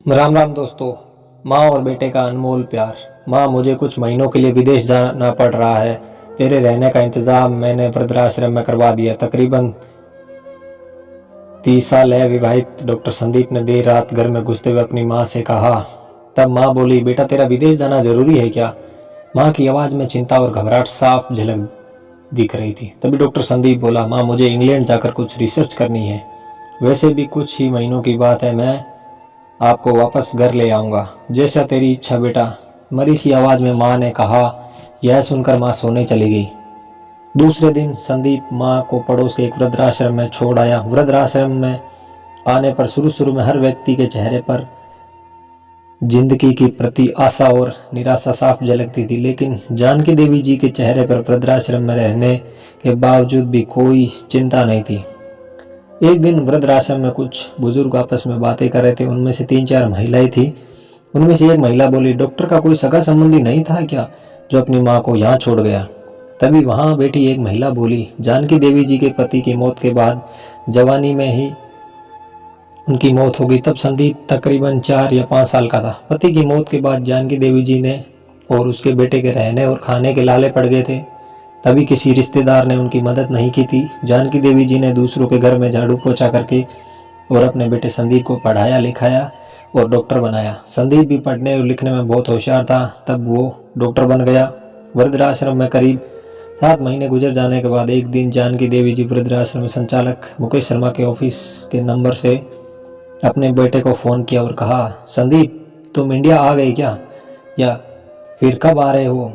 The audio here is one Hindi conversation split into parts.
राम राम दोस्तों। माँ और बेटे का अनमोल प्यार। माँ, मुझे कुछ महीनों के लिए विदेश जाना पड़ रहा है। तेरे रहने का इंतजाम मैंने वृद्धाश्रम में करवा दिया। तकरीबन 30 साल है विवाहित। डॉक्टर संदीप ने देर रात घर में घुसते हुए अपनी माँ से कहा। तब माँ बोली, बेटा तेरा विदेश जाना जरूरी है क्या? माँ की आवाज़ में चिंता और घबराहट साफ झलक दिख रही थी। तभी डॉक्टर संदीप बोला, माँ मुझे इंग्लैंड जाकर कुछ रिसर्च करनी है। वैसे भी कुछ ही महीनों की बात है, मैं आपको वापस घर ले आऊँगा। जैसा तेरी इच्छा बेटा, मरी सी आवाज़ में माँ ने कहा। यह सुनकर माँ सोने चली गई। दूसरे दिन संदीप माँ को पड़ोस के एक वृद्धाश्रम में छोड़ आया। वृद्धाश्रम में आने पर शुरू में हर व्यक्ति के चेहरे पर जिंदगी की प्रति आशा और निराशा साफ झलकती थी, लेकिन जानकी देवी जी के चेहरे पर वृद्धाश्रम में रहने के बावजूद भी कोई चिंता नहीं थी। एक दिन वृद्धाश्रम में कुछ बुजुर्ग आपस में बातें कर रहे थे। उनमें से 3-4 महिलाएं थी। उनमें से एक महिला बोली, डॉक्टर का कोई सगा संबंधी नहीं था क्या जो अपनी माँ को यहाँ छोड़ गया? तभी वहाँ बैठी एक महिला बोली, जानकी देवी जी के पति की मौत के बाद जवानी में ही उनकी मौत हो गई। तब संदीप तकरीबन 4 या 5 साल का था। पति की मौत के बाद जानकी देवी जी ने और उसके बेटे के रहने और खाने के लाले पड़ गए थे। तभी किसी रिश्तेदार ने उनकी मदद नहीं की थी। जानकी देवी जी ने दूसरों के घर में झाड़ू पोछा करके और अपने बेटे संदीप को पढ़ाया लिखाया और डॉक्टर बनाया। संदीप भी पढ़ने और लिखने में बहुत होशियार था। तब वो डॉक्टर बन गया। वृद्धाश्रम में करीब 7 महीने गुजर जाने के बाद एक दिन जानकी देवी जी वृद्धाश्रम संचालक मुकेश शर्मा के ऑफिस के नंबर से अपने बेटे को फ़ोन किया और कहा, संदीप तुम इंडिया आ गए क्या, या फिर कब आ रहे हो?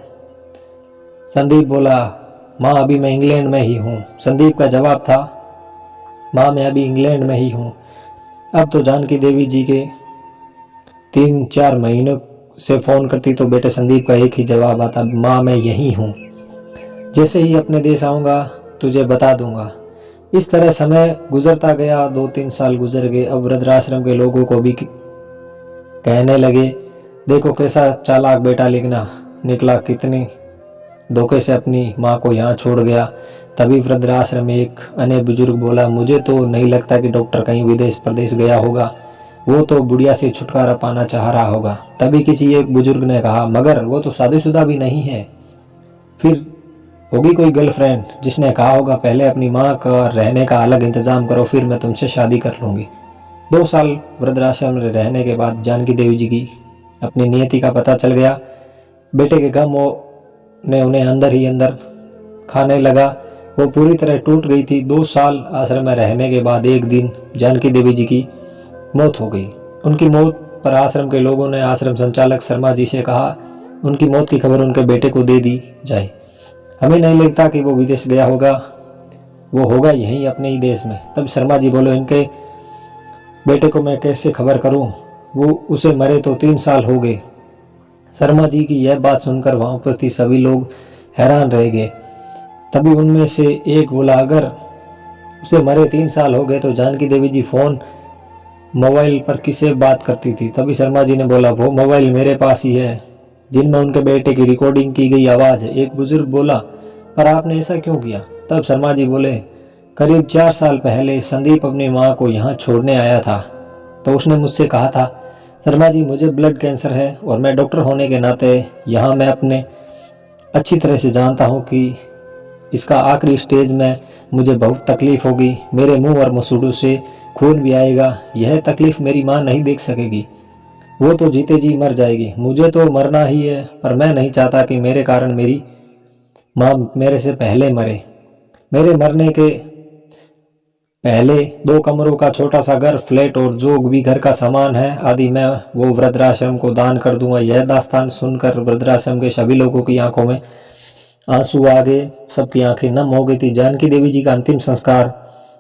संदीप बोला, माँ अभी मैं इंग्लैंड में ही हूँ। संदीप का जवाब था, माँ मैं अभी इंग्लैंड में ही हूँ। अब तो जानकी देवी जी के 3-4 महीनों से फ़ोन करती तो बेटे संदीप का एक ही जवाब आता, माँ मैं यहीं हूँ, जैसे ही अपने देश आऊँगा तुझे बता दूँगा। इस तरह समय गुजरता गया। 2-3 साल गुजर गए। अब वृद्धाश्रम के लोगों को भी कहने लगे, देखो कैसा चालाक बेटा निकला, कितनी धोखे से अपनी माँ को यहाँ छोड़ गया। तभी वृद्धाश्रम में एक अन्य बुजुर्ग बोला, मुझे तो नहीं लगता कि डॉक्टर कहीं विदेश प्रदेश गया होगा, वो तो बुढ़िया से छुटकारा पाना चाह रहा होगा। तभी किसी एक बुजुर्ग ने कहा, मगर वो तो शादीशुदा भी नहीं है, फिर होगी कोई गर्लफ्रेंड जिसने कहा होगा पहले अपनी माँ का रहने का अलग इंतजाम करो, फिर मैं तुमसे शादी कर लूँगी। 2 साल वृद्धाश्रम में रहने के बाद जानकी देवी जी की अपनी नियति का पता चल गया। बेटे के गम ने उन्हें अंदर ही अंदर खाने लगा। वो पूरी तरह टूट गई थी। 2 साल आश्रम में रहने के बाद एक दिन जानकी देवी जी की मौत हो गई। उनकी मौत पर आश्रम के लोगों ने आश्रम संचालक शर्मा जी से कहा, उनकी मौत की खबर उनके बेटे को दे दी जाए। हमें नहीं लगता कि वो विदेश गया होगा, वो होगा यहीं अपने ही देश में। तब शर्मा जी बोले, इनके बेटे को मैं कैसे खबर करूं, वो उसे मरे तो 3 साल हो गए। शर्मा जी की यह बात सुनकर वहां उपस्थित सभी लोग हैरान रह गए। तभी उनमें से एक बोला, अगर उसे मरे 3 साल हो गए तो जानकी देवी जी फ़ोन मोबाइल पर किससे बात करती थी? तभी शर्मा जी ने बोला, वो मोबाइल मेरे पास ही है जिनमें उनके बेटे की रिकॉर्डिंग की गई आवाज़ है। एक बुजुर्ग बोला, पर आपने ऐसा क्यों किया? तब शर्मा जी बोले, करीब 4 साल पहले संदीप अपनी माँ को यहाँ छोड़ने आया था तो उसने मुझसे कहा था, शर्मा जी मुझे ब्लड कैंसर है और मैं डॉक्टर होने के नाते यहाँ मैं अपने अच्छी तरह से जानता हूँ कि इसका आखिरी स्टेज में मुझे बहुत तकलीफ़ होगी, मेरे मुंह और मसूड़ों से खून भी आएगा। यह तकलीफ़ मेरी माँ नहीं देख सकेगी, वो तो जीते जी मर जाएगी। मुझे तो मरना ही है, पर मैं नहीं चाहता कि मेरे कारण मेरी माँ मेरे से पहले मरे। मेरे मरने के पहले 2 कमरों का छोटा सा घर, फ्लैट और जो भी घर का सामान है आदि मैं वो वृद्धाश्रम को दान कर दूंगा। यह दास्तान सुनकर वृद्धाश्रम के सभी लोगों की आंखों में आंसू आ गए, सबकी आंखें नम हो गई थी। जानकी देवी जी का अंतिम संस्कार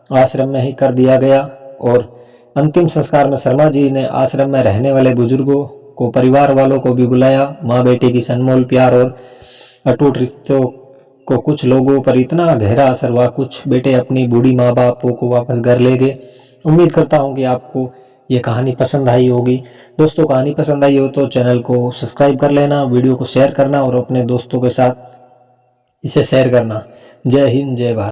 आश्रम में ही कर दिया गया और अंतिम संस्कार में शर्मा जी ने आश्रम में रहने वाले बुजुर्गों को, परिवार वालों को भी बुलाया। माँ बेटे की अनमोल प्यार और अटूट रिश्तों को कुछ लोगों पर इतना गहरा असर हुआ, कुछ बेटे अपनी बूढ़ी माँ बापों को वापस घर ले गए। उम्मीद करता हूँ कि आपको ये कहानी पसंद आई होगी। दोस्तों कहानी पसंद आई हो तो चैनल को सब्सक्राइब कर लेना, वीडियो को शेयर करना और अपने दोस्तों के साथ इसे शेयर करना। जय हिंद, जय भारत।